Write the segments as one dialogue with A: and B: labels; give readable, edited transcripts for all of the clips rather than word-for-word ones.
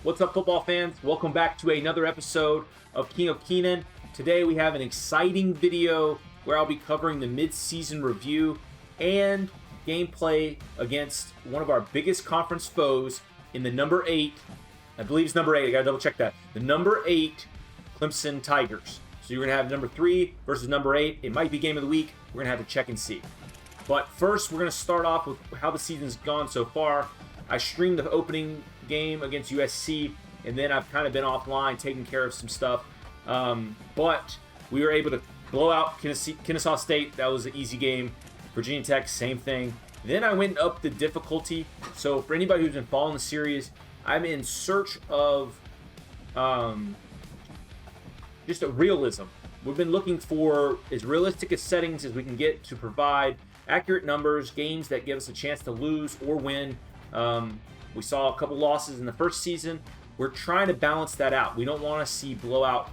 A: What's up, football fans? Welcome back to another episode of King of Kenan. Today we have an exciting video where I'll be covering the mid-season review and gameplay against one of our biggest conference foes in the number 8. I believe it's number 8. I gotta double check that. The number 8 Clemson Tigers. So you're gonna have number 3 versus number 8. It might be game of the week. We're gonna have to check and see. But first, we're gonna start off with how the season's gone so far. I streamed the opening game against USC, and then I've kind of been offline taking care of some stuff. But we were able to blow out Kennesaw State. That was an easy game. Virginia Tech, same thing. Then I went up the difficulty. So for anybody who's been following the series, I'm in search of just a realism. We've been looking for as realistic a settings as we can get to provide accurate numbers, games that give us a chance to lose or win. We saw a couple losses in the first season. We're trying to balance that out. We don't want to see blowout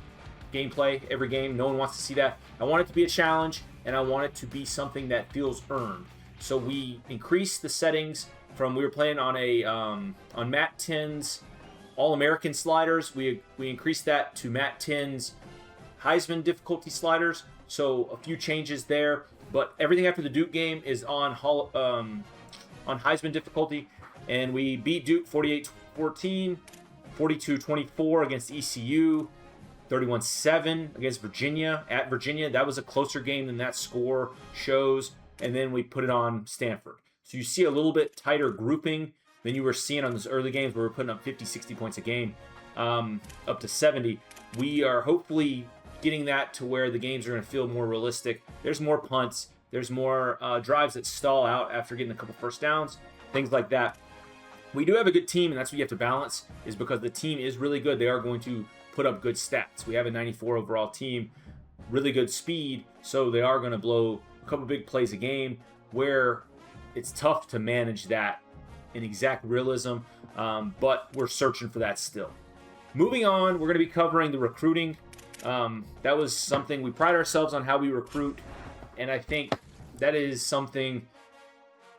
A: gameplay every game. No one wants to see that. I want it to be a challenge, and I want it to be something that feels earned. So we increased the settings from, we were playing on a on Matt 10's All-American sliders. We increased that to Matt 10's Heisman difficulty sliders. So a few changes there, but everything after the Duke game is on Heisman difficulty. And we beat Duke 48-14, 42-24 against ECU, 31-7 against Virginia, at Virginia. That was a closer game than that score shows. And then we put it on Stanford. So you see a little bit tighter grouping than you were seeing on those early games where we're putting up 50, 60 points a game, up to 70. We are hopefully getting that to where the games are going to feel more realistic. There's more punts. There's more drives that stall out after getting a couple first downs, things like that. We do have a good team, and that's what you have to balance, is because the team is really good. They are going to put up good stats. We have a 94 overall team, really good speed, so they are going to blow a couple big plays a game where it's tough to manage that in exact realism, but we're searching for that still. Moving on, we're going to be covering the recruiting. That was something, we pride ourselves on how we recruit, and I think that is something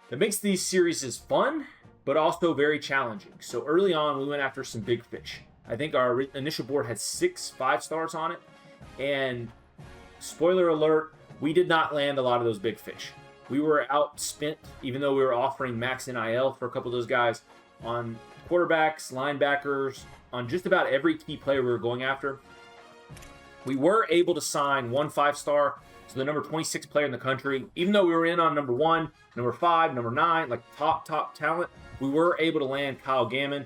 A: that makes these series fun, but also very challenging. So early on, we went after some big fish. I think our initial board had 6 5-stars on it, and spoiler alert, we did not land a lot of those big fish. We were outspent, even though we were offering max NIL for a couple of those guys, on quarterbacks, linebackers, on just about every key player we were going after. We were able to sign 1 5-star, so the number 26 player in the country. Even though we were in on number 1, number 5, number 9, like top talent, we were able to land Kyle Gammon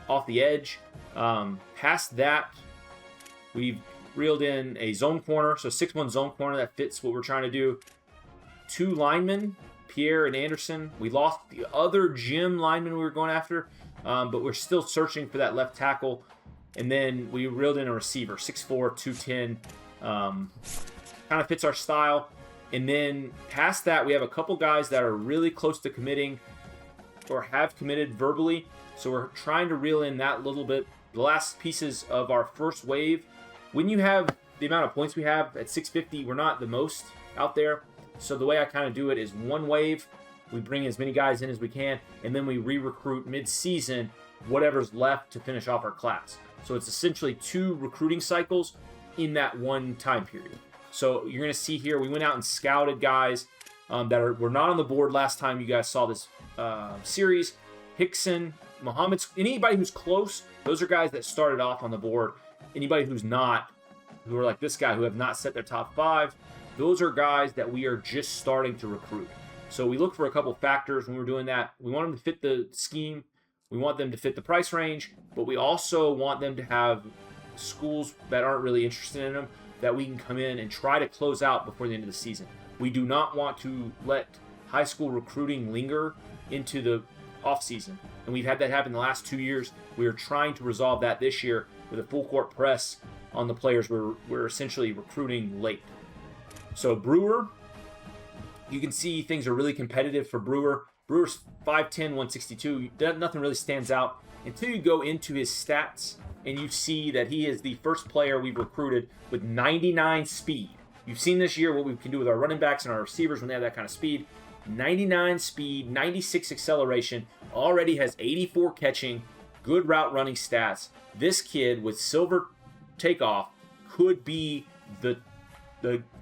A: off the edge. Past that, we've reeled in a zone corner, so 6-1 zone corner that fits what we're trying to do. 2 linemen, Pierre and Anderson. We lost the other gym lineman we were going after, but we're still searching for that left tackle. And then we reeled in a receiver, 6'4", 210. Kind of fits our style. And then past that, we have a couple guys that are really close to committing or have committed verbally. So we're trying to reel in that little bit. The last pieces of our first wave. When you have the amount of points we have at 650, we're not the most out there. So the way I kind of do it is one wave, we bring as many guys in as we can, and then we re-recruit mid-season whatever's left to finish off our class. So it's essentially 2 recruiting cycles in that one time period. So you're going to see here, we went out and scouted guys that were not on the board last time you guys saw this series. Hickson, Muhammad, anybody who's close, those are guys that started off on the board. Anybody who's not, who are like this guy, who have not set their top 5, those are guys that we are just starting to recruit. So we look for a couple factors when we're doing that. We want them to fit the scheme. We want them to fit the price range, but we also want them to have schools that aren't really interested in them that we can come in and try to close out before the end of the season. We do not want to let high school recruiting linger into the offseason. And we've had that happen the last 2 years. We are trying to resolve that this year with a full court press on the players we're essentially recruiting late. So Brewer, you can see things are really competitive for Brewer. Brewer's 5'10", 162. Nothing really stands out until you go into his stats and you see that he is the first player we've recruited with 99 speed. You've seen this year what we can do with our running backs and our receivers when they have that kind of speed. 99 speed, 96 acceleration, already has 84 catching, good route running stats. This kid with silver takeoff could be the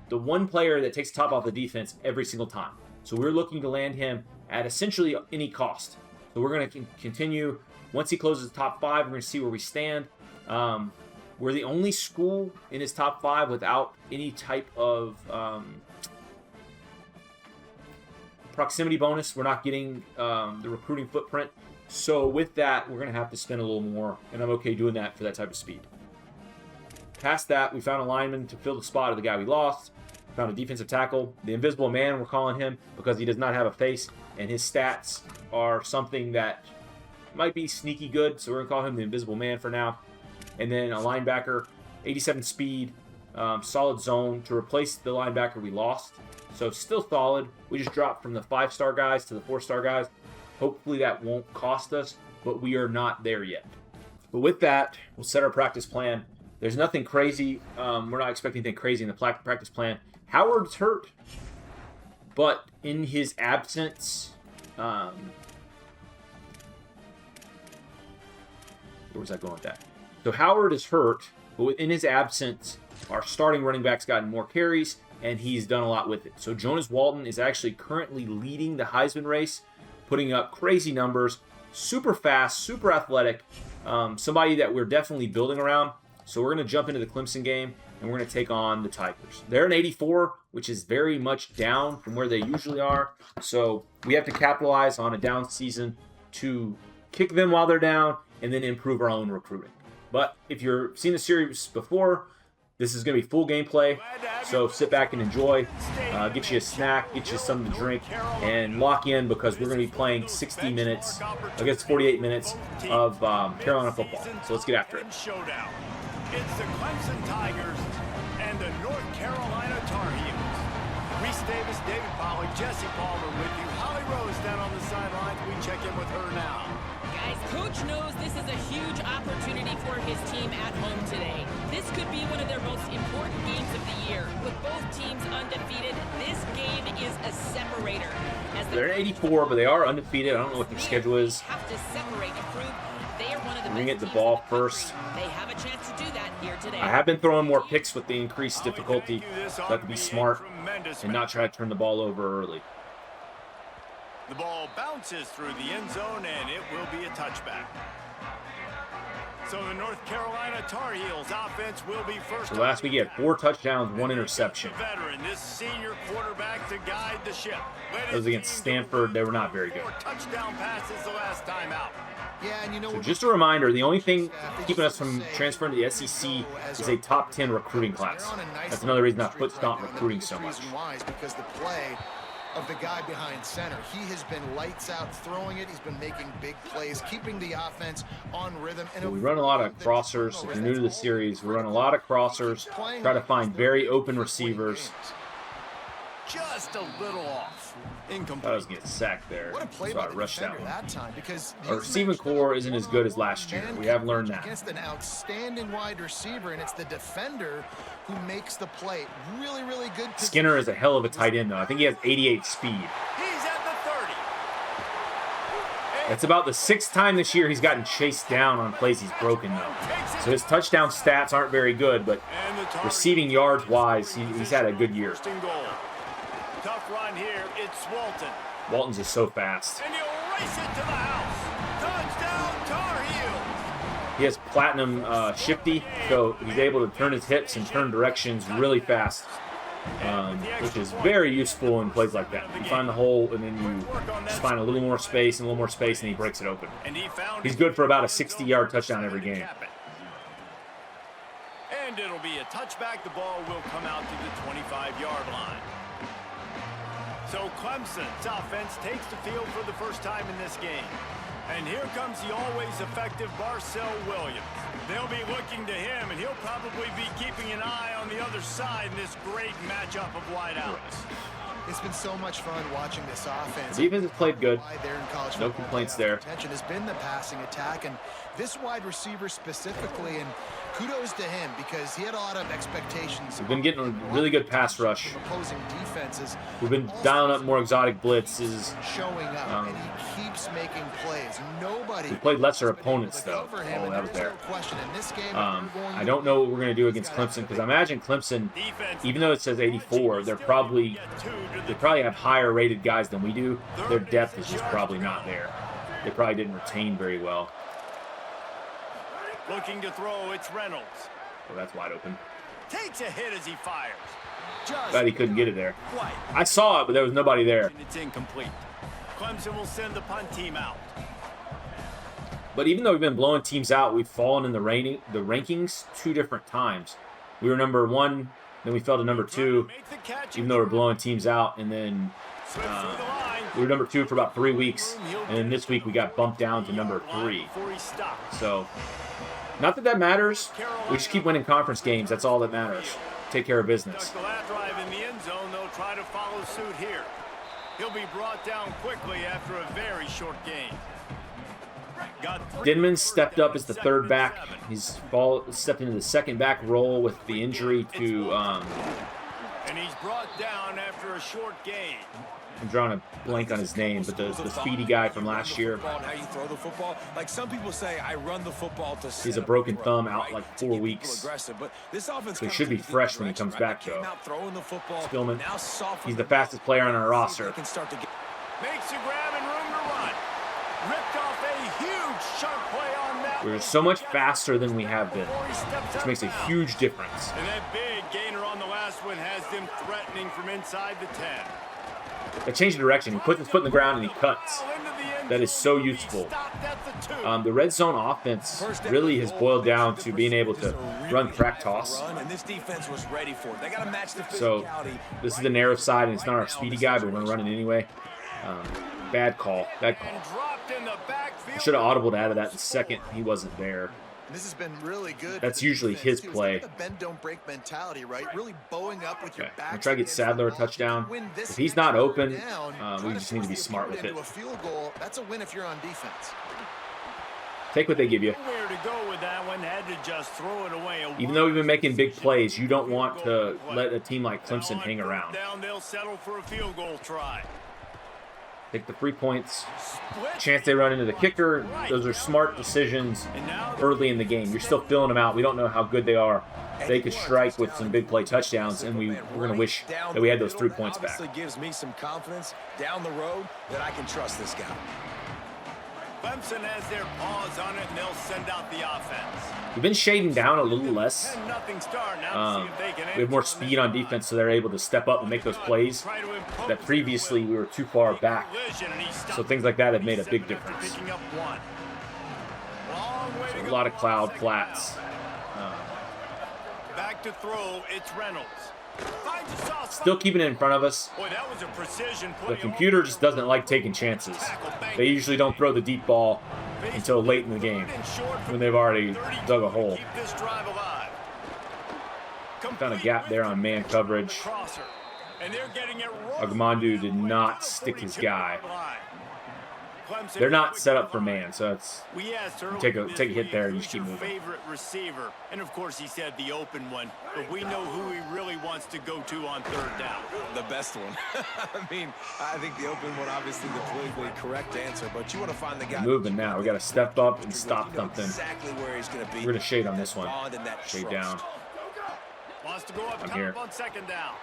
A: one player that takes the top off the defense every single time. So we're looking to land him at essentially any cost. So we're going to continue. Once he closes the top 5, we're going to see where we stand. We're the only school in his top 5 without any type of proximity bonus. We're not getting the recruiting footprint. So with that, we're going to have to spend a little more, and I'm okay doing that for that type of speed. Past that, we found a lineman to fill the spot of the guy we lost. Found a defensive tackle. The invisible man, we're calling him, because he does not have a face, and his stats are something that might be sneaky good, so we're going to call him the invisible man for now. And then a linebacker, 87 speed, solid zone to replace the linebacker we lost. So still solid. We just dropped from the 5-star guys to the 4-star guys. Hopefully that won't cost us, but we are not there yet. But with that, we'll set our practice plan. There's nothing crazy. We're not expecting anything crazy in the practice plan. Howard's hurt, but in his absence, where was I going with that? So Howard is hurt, but in his absence, our starting running back's gotten more carries, and he's done a lot with it. So Jonas Walton is actually currently leading the Heisman race, putting up crazy numbers, super fast, super athletic, somebody that we're definitely building around. So we're going to jump into the Clemson game, and we're going to take on the Tigers. They're an 84, which is very much down from where they usually are. So we have to capitalize on a down season to kick them while they're down and then improve our own recruiting. But if you've seen the series before, this is going to be full gameplay. So sit back and enjoy. Get you a snack, get you something to drink, and lock in because we're going to be playing 60 minutes, I guess 48 minutes of Carolina football. So let's get after it.
B: Showdown. It's the Clemson Tigers and the North Carolina Tar Heels. Reese Davis, David Pollack, Jesse Palmer with you. Holly Rose down on the sidelines. We check in with her now.
C: Guys, Coach knows this is a huge opportunity for his team at home today. This could be one of their most important games of the year. With both teams undefeated, this game is a separator.
A: They're at 84, but they are undefeated. I don't know what their schedule is.
C: Have to separate to prove they are one of the
A: Bring
C: best
A: it the
C: teams
A: ball
C: in the country.
A: first.
C: They have a chance to do that here today.
A: I have been throwing more picks with the increased difficulty. So I have to be smart and not try to turn the ball over early.
B: The ball bounces through the end zone, and it will be a touchback. So the North Carolina Tar Heels offense will be first.
A: So last week he had 4 touchdowns, 1 interception.
B: Veteran, this senior quarterback to guide the ship.
A: Those against Stanford, they were not very good.
B: 4 touchdown passes the last time out.
D: Yeah, and you know,
A: so just a reminder, the only thing keeping us from transferring to the SEC is a top 10 recruiting class. That's another reason I foot stomp recruiting so much.
D: Because the play of the guy behind center, he has been lights out throwing it. He's been making big plays, keeping the offense on rhythm. And
A: we run a lot of crossers. If you're new to the series, we run a lot of crossers, try to find very open receivers.
B: Just a little off.
A: I was getting sacked there.
D: What a play
A: so I
D: by the
A: rushed that
D: defender
A: one.
D: that time, because
A: Our receiving core isn't as good as last year. We have learned that.
D: Against an outstanding wide receiver, and it's the defender who makes the play. Really, really good.
A: Skinner is a hell of a tight end, though. I think he has 88 speed.
B: He's at the 30.
A: That's about the 6th time this year he's gotten chased down on plays he's broken, though. So his touchdown stats aren't very good, but receiving yards wise, he's had a good year.
B: Tough run here. It's Walton.
A: Walton's is so fast.
B: And he'll race it to the house. Touchdown, Tar Heels.
A: He has platinum shifty, so he's able to turn his hips and turn directions really fast, which is very useful in plays like that. You find the hole, and then you just find a little more space, and he breaks it open. He's good for about a 60-yard touchdown every game.
B: And it'll be a touchback. The ball will come out to the 25-yard line. So Clemson's offense takes the field for the first time in this game. And here comes the always effective Barcel Williams. They'll be looking to him, and he'll probably be keeping an eye on the other side in this great matchup of wideouts.
D: It's been so much fun watching this offense.
A: The defense has played good. No complaints there.
D: Attention has been the passing attack, and this wide receiver specifically, and kudos to him because he had a lot of expectations.
A: We've been getting a really good pass rush.
D: Opposing defense. defenses.
A: We've been dialing up more exotic blitzes.
D: Showing up, and he keeps making plays. Nobody.
A: We played lesser opponents, though. Oh, that was there. I don't know what we're going to do against Clemson, because I imagine Clemson, even though it says 84, they probably have higher rated guys than we do. Their depth is just probably not there. They probably didn't retain very well.
B: Looking to throw, it's Reynolds.
A: Oh, that's wide open.
B: Takes a hit as he fires.
A: Glad he couldn't get it there. I saw it, but there was nobody there.
B: It's incomplete. Clemson will send the punt team out.
A: But even though we've been blowing teams out, we've fallen in the rankings 2 different times. We were number 1, then we fell to number 2, even though we're blowing teams out. And then we were number 2 for about 3 weeks, and then this week we got bumped down to number 3. So, not that matters. We just keep winning conference games. That's all that matters. Take care of business.
B: The last drive in the end zone, they'll try to follow suit here. He'll be brought down quickly after a very short game.
A: Denman stepped up as the 3rd back. He's stepped into the 2nd back role with the injury to.
B: And he's brought down after a short game.
A: I'm drawing a blank on his name, but the speedy guy from last year.
E: How you throw the football. Like some people say, I run the football to.
A: He's a broken thumb, out like 4 weeks. So he should be fresh when he comes back, though. Spillman. He's the fastest player on our roster.
B: Makes a grab and room to run. Ripped off a huge chunk play on that.
A: We're so much faster than we have been, which makes a huge difference.
B: And that big gainer on the last one has them threatening from inside the 10.
A: They changed the direction. He puts his foot in the ground and he cuts. That is so useful. The red zone offense really has boiled down to being able to run crack toss. So this is the narrow side, and it's not our speedy guy, but we're going to run it anyway. Bad call. Bad call. I should have audibled out of that in 2nd. He wasn't there.
D: This has been really good.
A: That's usually his play.
D: The bend don't break mentality, right? Really bowing up with your back.
A: I'll try to get Sadler a touchdown. If he's not open, we just need to be smart with it.
D: A field goal, that's a win if you're on defense.
A: Take what they give you. Even though we've been making big plays, you don't want to let a team like Clemson hang around.
B: They'll settle for a field goal try.
A: Take the 3 points. Chance they run into the kicker. Those are smart decisions early in the game. You're still filling them out. We don't know how good they are. They could strike with some big play touchdowns, and we're going to wish that we had those 3 points back.
E: Gives me some confidence down the road that I can trust this guy.
B: Clemson has their paws on it, and they'll send out the offense.
A: We've been shading down a little less. We have more speed on defense, so they're able to step up and make those plays that previously we were too far back. So things like that have made a big difference. So a lot of cloud flats.
B: Back to throw, it's Reynolds.
A: Still keeping it in front of us. The computer just doesn't like taking chances. They usually don't throw the deep ball until late in the game when they've already dug a hole. Found a gap there on man coverage. Agamandu did not stick his guy. They're not set up for man, so it's take a hit there and you just keep moving.
B: Favorite receiver, and of course he said the open one, but we know who he really wants to go to on 3rd down.
E: The best one. I mean, I think the open one, obviously the politically correct answer, but you want to find the guy.
A: Moving now. We got to step up and stop something.
E: Exactly where he's going to be.
A: We're going to shade on this one. Shade down.
B: Wants to go up
A: I'm
B: top
A: here.
B: on 2nd down.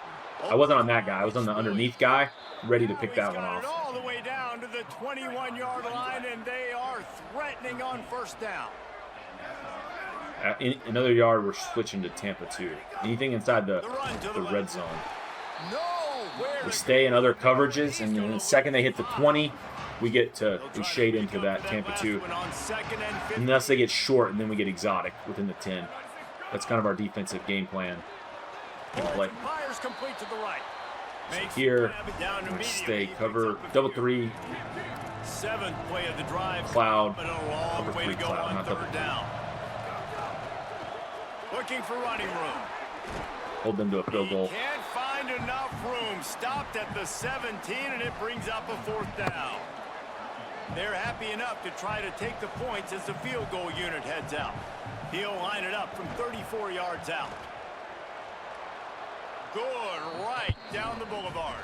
A: I wasn't on that guy. I was on the underneath guy, ready to pick that one off.
B: All the way down to the 21-yard line, and they are threatening on 1st down.
A: Another yard, we're switching to Tampa 2. Anything inside the red zone. We stay in other coverages, and then the second they hit the 20, we shade into that Tampa 2. Unless they get short, and then we get exotic within the 10. That's kind of our defensive game plan. Play. So here, we stay cover, double 3,
B: 7th play of the drive.
A: cloud,
B: But a long
A: double
B: way
A: 3
B: to go
A: cloud,
B: on
A: not double
B: 3rd down. Looking for running room.
A: Hold them to a field goal.
B: Can't find enough room. Stopped at the 17, and it brings up a 4th down. They're happy enough to try to take the points as the field goal unit heads out. He'll line it up from 34 yards out. Good, right down the boulevard.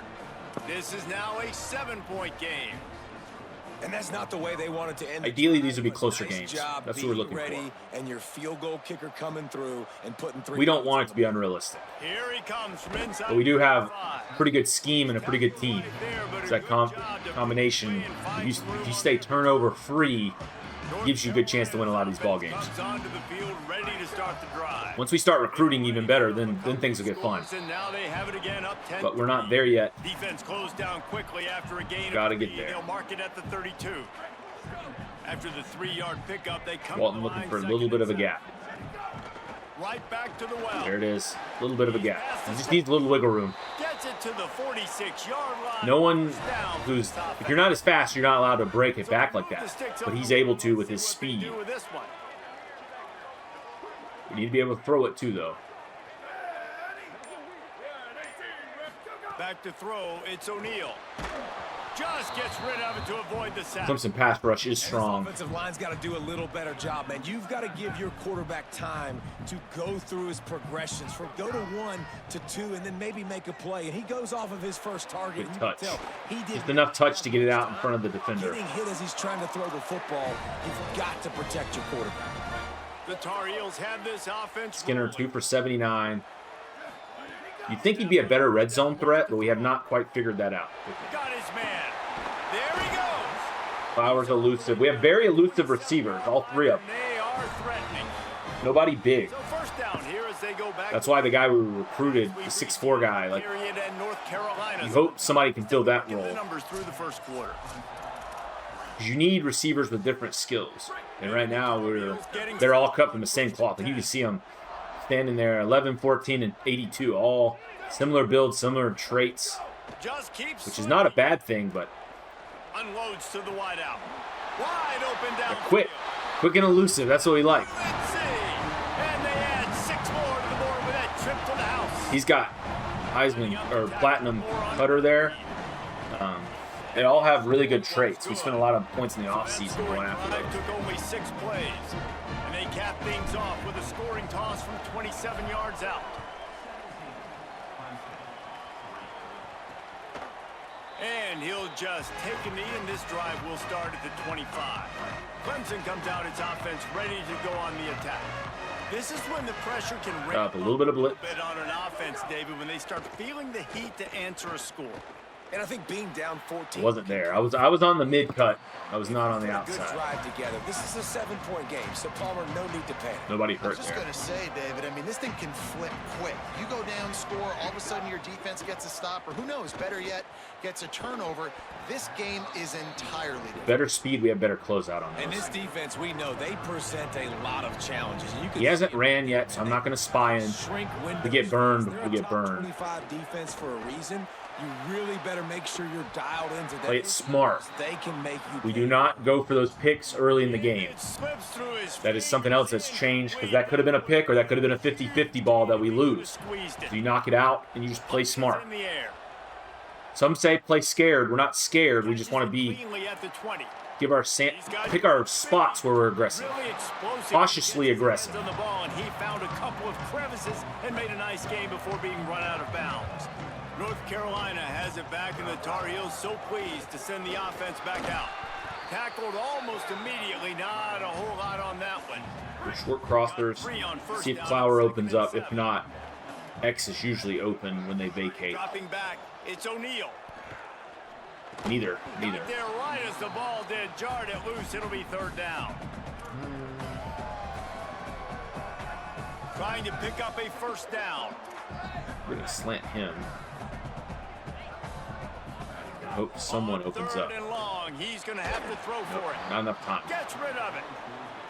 B: This is now a 7-point game.
E: And that's not the way they wanted to end.
A: Ideally, these would be closer
E: Nice
A: games.
E: job
A: That's what we're looking
E: being
A: for.
E: ready, and your field goal kicker coming through and putting 3.
A: We don't want it to be unrealistic.
B: Here he comes from inside.
A: But we do have
B: five.
A: a pretty good scheme and a pretty good team. It's that combination. If you stay turnover free, gives you a good chance to win a lot of these ball games.
B: Comes onto the field, ready to start the drive.
A: Once we start recruiting even better, then things will get fun.
B: And now they have it again, up 10.
A: But we're not there yet.
B: Defense closed down quickly after a gain.
A: Gotta
B: of
A: get
B: 3.
A: there.
B: They'll mark it at the 32. After the 3-yard pickup, they come
A: Walton
B: to the
A: looking
B: line,
A: for a little bit of a
B: second and
A: gap.
B: 7. Right back to the well.
A: There it is. A little bit of a gap. He just needs a little wiggle room.
B: Gets it to the 46-yard line.
A: No one
B: Down
A: who's,
B: for the
A: if you're not as fast, you're not allowed to break it back like that. But he's able to with his
B: See what they
A: speed.
B: do with this one.
A: We need to be able to throw it too, though.
B: Back to throw, it's O'Neal. Just gets rid of it to avoid the sack.
A: Clemson pass rush is
E: And this
A: strong.
E: offensive line's got to do a little better job, man. You've got to give your quarterback time to go through his progressions, from go to 1 to 2, and then maybe make a play. And he goes off of his first target.
A: Good
E: and you
A: touch.
E: can tell he did
A: Just enough touch to get it out in front of the defender.
E: Getting hit as he's trying to throw the football. You've got to protect your quarterback.
B: The Tar Heels have this offense.
A: Skinner
B: rolling.
A: 2 for 79. You'd think he'd be a better red zone threat, but we have not quite figured that out.
B: Got his man. There he goes.
A: Flowers elusive. We have very elusive receivers, all 3 of them.
B: They are threatening.
A: Nobody big.
B: So first down here as they go back.
A: That's why the guy we recruited, the 6'4" guy, like,
B: Period and North Carolina.
A: you hope somebody can fill that
B: Give the
A: role.
B: numbers through the first quarter.
A: You need receivers with different skills. And right now, they're all cut from the same cloth. Like you can see them standing there, 11, 14, and 82, all similar builds, similar traits,
B: Just keeps
A: which is not a bad thing, but
B: unloads to the wide out. Wide open down.
A: quick and elusive. That's what we like.
B: Let's see. And they add 6 more to the board with that trip to the house.
A: He's got Heisman or Platinum cutter there. They all have really good traits. We spent a lot of points in the offseason going after
B: Drive
A: those.
B: took only 6 plays. And they cap things off with a scoring toss from 27 yards out. And he'll just take a knee, and this drive will start at the 25. Clemson comes out its offense ready to go on the attack. This is when the pressure can ramp
A: Up a little bit of blitz.
B: on an offense, David, when they start feeling the heat to answer a score.
E: And I think being down 14.
A: Wasn't there. I was on the mid cut. I was not on the
E: Good
A: outside.
E: drive together. This is a 7-point game, so Palmer, no need to panic.
A: Nobody
D: I was
A: hurt
D: just
A: there.
D: going to say, David, I mean, this thing can flip quick. You go down, score, all of a sudden your defense gets a stop, or who knows, better yet, gets a turnover. This game is entirely different.
A: Better speed, we have better closeout on
E: And
A: those.
E: this defense, we know they present a lot of challenges. And you can
A: He hasn't ran yet, so I'm not going to spy in.
E: shrink windows.
A: We get burned,
E: They're
A: we
E: a
A: get
E: top
A: burned.
E: 25 defense for a reason. You really better make sure you're dialed into that.
A: Play it smart.
E: They can make you
A: We
E: pay.
A: do not go for those picks early in the game.
B: It slips through his
A: That is something else that's changed, because that could have been a pick, or that could have been a 50-50 ball that we lose.
B: Squeezed it.
A: So you knock it out, and you just play smart.
B: In the air.
A: Some say play scared. We're not scared. We just want to be
B: Cleanly at the 20.
A: pick our spots where we're aggressive.
B: Really explosive.
A: Cautiously
B: Gets his
A: aggressive.
B: hands on the ball, and he found a couple of crevices and made a nice game before being run out of bounds. North Carolina has it back, and the Tar Heels so pleased to send the offense back out. Tackled almost immediately. Not a whole lot on that one.
A: We're short crossers. See if Clower opens up. If not, X is usually open when they vacate.
B: Dropping back, it's O'Neal.
A: Neither.
B: Got there right as the ball did. Jarred it loose. It'll be 3rd down. Trying to pick up a 1st down.
A: We're going to slant him. I hope someone opens up.
B: 3rd and long. He's going to have to throw for it.
A: Not enough time.
B: Gets rid of it.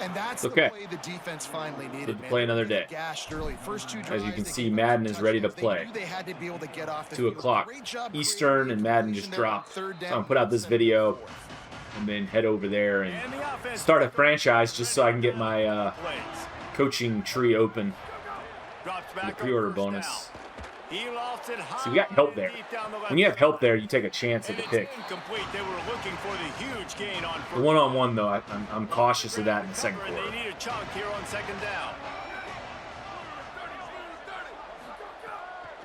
D: And that's
A: Okay.
D: the play the defense finally needed.
A: Good to
D: man.
A: play another
D: They
A: day.
D: gashed early. First 2
A: As
D: drives,
A: you can
D: they
A: see,
D: gave up
A: Madden
D: 2
A: is ready to
D: touchdowns.
A: play.
D: They knew they had to be able to get off the
A: 2
D: field.
A: o'clock
D: Great job
A: Eastern,
D: creating
A: and Madden just
D: there on
A: dropped.
D: 3rd
A: So
D: down,
A: I'm put out this
D: 7
A: video
D: and 4.
A: and then head over there and
B: And the offense
A: start a franchise just so I can get my
B: plays.
A: coaching tree open.
B: Drops
A: The
B: back on
A: pre-order
B: 1st
A: bonus.
B: down. He lofts it high.
A: So we got help there.
B: Deep down the left
A: When you have help
B: side.
A: there, you take a chance at
B: And
A: the
B: it's
A: pick.
B: incomplete. They were looking for the huge gain on
A: The one-on-one, though, I'm cautious of that in the second
B: And
A: quarter.
B: they need a chunk here on 2nd down.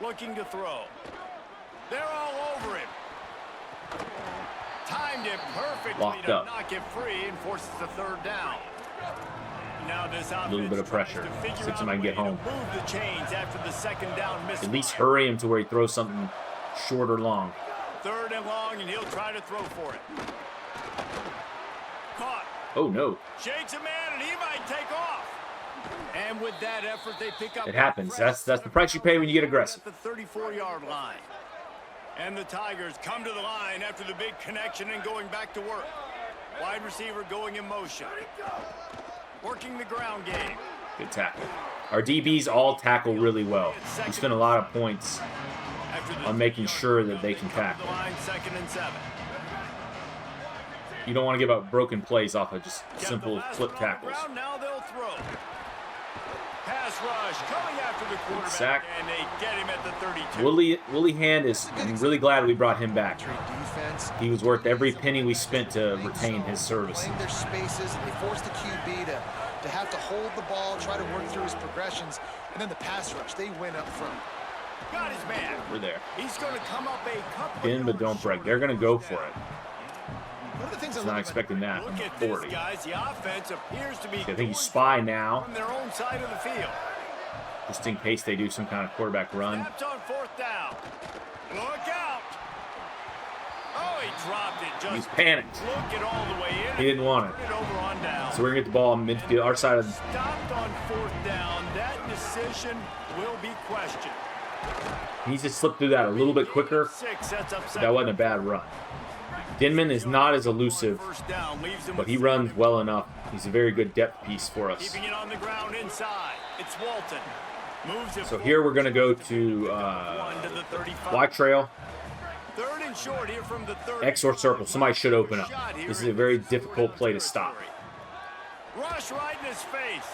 B: looking to throw. They're all over him. Timed it perfectly
A: Locked
B: to
A: up.
B: knock it free and forces the third down. Now this
A: A little bit of pressure. Six might get home.
B: Move the chains after the second down miss.
A: At least hurry him to where he throws something short or long.
B: Third and long, and he'll try to throw for it. Caught.
A: Oh, no.
B: Shakes a man, and he might take off. And with that effort, they pick up.
A: It happens. That's the price you pay when you get aggressive.
B: At the 34-yard line. And the Tigers come to the line after the big connection and going back to work. Wide receiver going in motion. Working the ground game.
A: Good tackle. Our DBs all tackle really well. We spend a lot of points on making sure that they can tackle.
B: Second and 7.
A: You don't want to give up broken plays off of just simple flip tackles.
B: Now they'll throw. Pass rush coming after the quarterback,
A: Sack.
B: and they get him at the 32.
A: Willie Hand I'm really glad we brought him back. He was worth every penny we spent to retain his services.
D: Their spaces, and they force the QB to have to hold the ball, try to work through his progressions, and then the pass rush, they win up front.
B: Got his man.
A: We're there.
B: He's going to come up a couple.
A: Bend but don't break. They're going to go for it.
D: One of the things
A: I was not expecting that.
B: Look at
A: 40.
B: this, guys. The offense appears to be.
A: I think you spy now,
B: on their own side of the field.
A: just in case they do some kind of quarterback run.
B: Snapped on fourth down. Look out. Oh, he dropped it. Just
A: He's panicked.
B: Look it all the way in.
A: He didn't want it.
B: Put it over on down.
A: So we're going to get the ball in midfield, our side of the...
B: Stopped on fourth down. That decision will be questioned.
A: He needs to slip through that a little bit quicker. That wasn't a bad run. Denman is not as elusive, but he runs well enough. He's a very good depth piece for us.
B: Keeping it on the ground inside. It's Walton. Moves it
A: So here we're going to go to wide trail.
B: Third and short here from the 30.
A: X or circle. Somebody should open up. This is a very difficult play to stop.
B: Rush right in his face.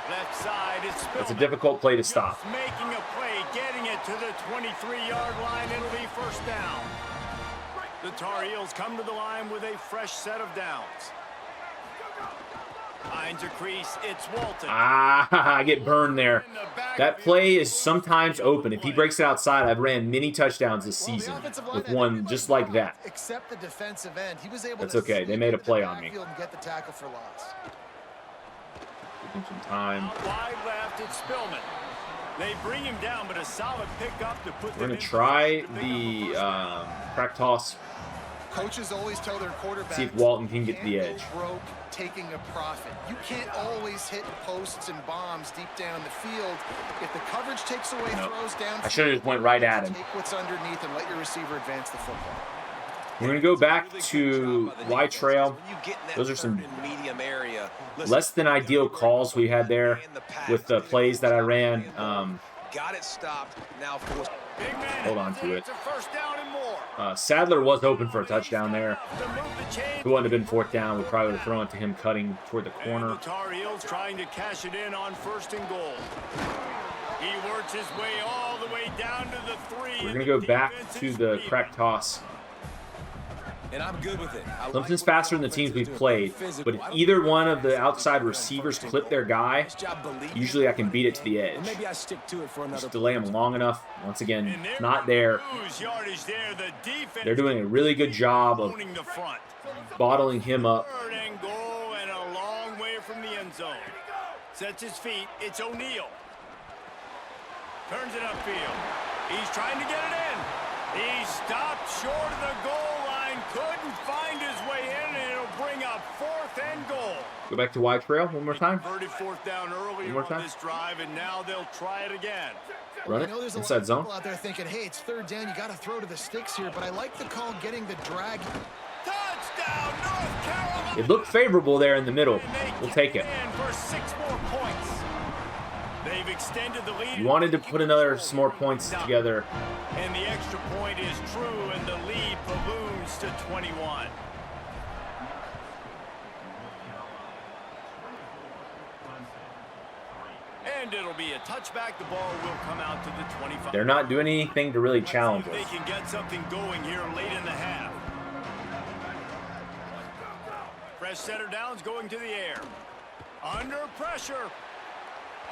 B: Left side is Spillman.
A: It's a difficult play to stop.
B: Just making a play, getting it to the 23-yard line. It'll be first down. The Tar Heels come to the line with a fresh set of downs. Finds a crease. It's Walton.
A: I get burned there. That play is sometimes open. If he breaks it outside, I've ran many touchdowns this season with one just like that.
D: Except the defensive end, he was able
A: That's
D: to
A: okay. They made a play on me.
D: and get the tackle for loss.
A: Give him some time.
B: Out wide left, it's Spillman. They bring him down, but a solid pickup to put
A: We're going to try the crack toss.
D: Coaches always tell their quarterback,
A: See if Walton can get to the edge.
D: Broke, taking a profit. You can't always hit posts and bombs deep down the field. If the coverage takes away throws down,
A: I should have just went right at him.
D: take what's underneath and let your receiver advance the football.
A: We're going to go back to wide trail. Those are some less than ideal calls we had there with the plays that I ran.
E: Got it stopped. Now
A: Hold on to it.
B: It's a first down and more.
A: Sadler was open for a touchdown there. If it wouldn't have been fourth down, we probably would have thrown it to him cutting toward the corner.
B: And the Tar Heels trying to cash it in on first and goal. He works his way all the way down to the 3.
A: We're going to go back to the crack toss.
E: And I'm good with it.
A: Clemson's faster than the teams we've played, but if either one of the outside receivers clip their guy, usually I can beat it to the edge.
E: Maybe I stick to it for another.
A: Just delay them long enough. Once again, not there. They're doing a really good job of bottling him up.
B: Third and goal and a long way from the end zone. Sets his feet. It's O'Neal. Turns it upfield. He's trying to get it in. He stopped short of the goal line. Couldn't find his way in, and it'll bring up fourth and goal.
A: Go back to wide trail one more time.
B: Converted fourth down earlier on this drive, and now they'll try it again.
A: Run it inside zone.
D: Out there thinking, hey, it's third down. You got to throw to the sticks here, but I like the call getting the drag.
B: Touchdown, North Carolina!
A: It looked favorable there in the middle. We'll take it.
B: For 6 more points. They've extended the lead.
A: You wanted to put some more points together.
B: And the extra point is true, and the lead balloons to 21. And it'll be a touchback. The ball will come out to the 25.
A: They're not doing anything to really challenge us.
B: They can get something going here late in the half. Fresh center downs going to the air. Under pressure.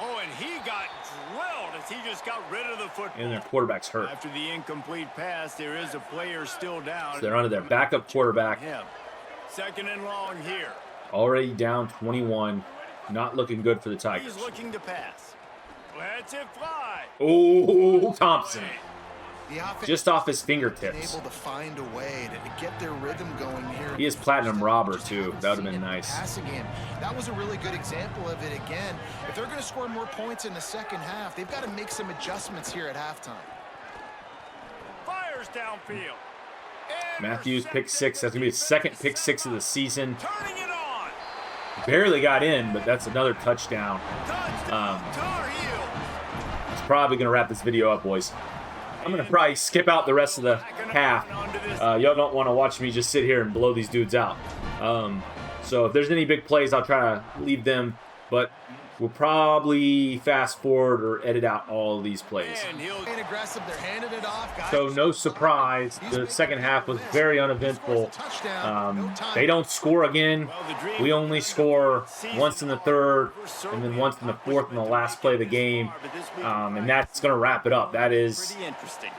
B: Oh, and he got drilled as he just got rid of the football.
A: And their quarterback's hurt.
B: After the incomplete pass, there is a player still down.
A: So they're under their backup quarterback.
B: Second and long here.
A: Already down 21. Not looking good for the Tigers.
B: He's looking to pass. Lets it fly.
A: Oh, Thompson.
D: The offense
A: Just off his
D: been
A: fingertips.
D: able to find a way to get their rhythm going here.
A: He is platinum robber, too. That would have been nice.
D: Passing game. That was a really good example of it again. If they're going to score more points in the second half, they've got to make some adjustments here at halftime.
B: Fires downfield.
A: Matthews pick 6. That's going to be his second pick 6 of the season.
B: Turning it on.
A: Barely got in, but that's another touchdown.
B: Tar Heels.
A: It's probably going to wrap this video up, boys. I'm going to probably skip out the rest of the half. Y'all don't want to watch me just sit here and blow these dudes out. So if there's any big plays, I'll try to leave them. But we'll probably fast forward or edit out all of these plays.
D: Aggressive, they're handing it off, guys.
A: So no surprise, the second half was very uneventful. They don't score again. We only score once in the third and then once in the fourth in the last play of the game. And that's going to wrap it up. That is,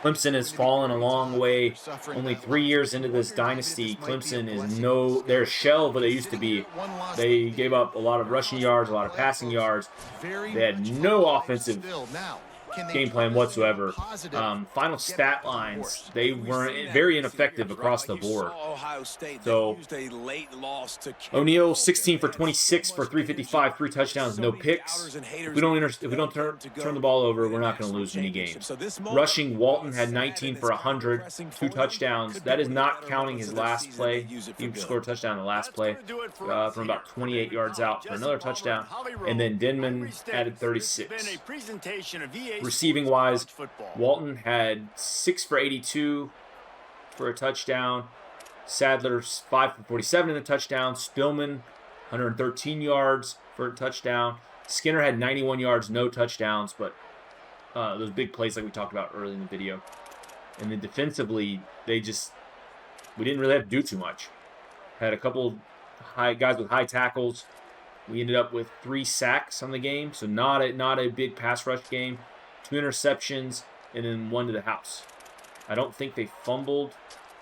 A: Clemson has fallen a long way. Only 3 years into this dynasty, Clemson is they're a shell of what they used to be. They gave up a lot of rushing yards, a lot of passing yards. They had no offensive game plan whatsoever. Final stat lines, they weren't very ineffective across the board. So O'Neal 16 for 26 for 355, 3 touchdowns, no picks. If we don't turn the ball over, we're not going to lose many games. Rushing, Walton had 19 for 100, 2 touchdowns. That is not counting his last play. He scored a touchdown in the last play from about 28 yards out for another touchdown. And then Denman added 36. Receiving wise, Walton had 6 for 82 for a touchdown. Sadler 5 for 47 in a touchdown. Spillman 113 yards for a touchdown. Skinner had 91 yards, no touchdowns, but those big plays like we talked about early in the video. And then defensively, we didn't really have to do too much. Had a couple guys with high tackles. We ended up with 3 sacks on the game, so not a big pass rush game. 2 interceptions, and then 1 to the house. I don't think they fumbled,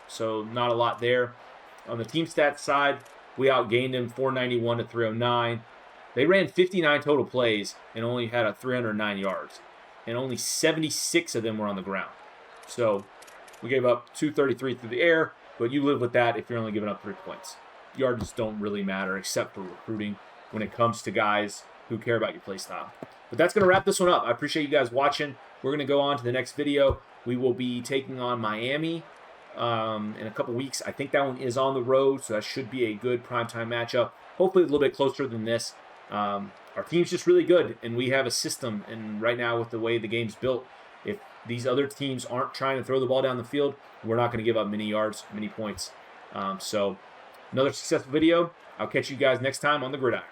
A: so not a lot there. On the team stats side, we outgained them 491 to 309. They ran 59 total plays and only had 309 yards. And only 76 of them were on the ground. So we gave up 233 through the air, but you live with that if you're only giving up 3 points. Yards don't really matter except for recruiting when it comes to guys who care about your play style. But that's going to wrap this one up. I appreciate you guys watching. We're going to go on to the next video. We will be taking on Miami in a couple weeks. I think that one is on the road, so that should be a good primetime matchup. Hopefully a little bit closer than this. Our team's just really good, and we have a system. And right now with the way the game's built, if these other teams aren't trying to throw the ball down the field, we're not going to give up many yards, many points. So another successful video. I'll catch you guys next time on the Gridiron.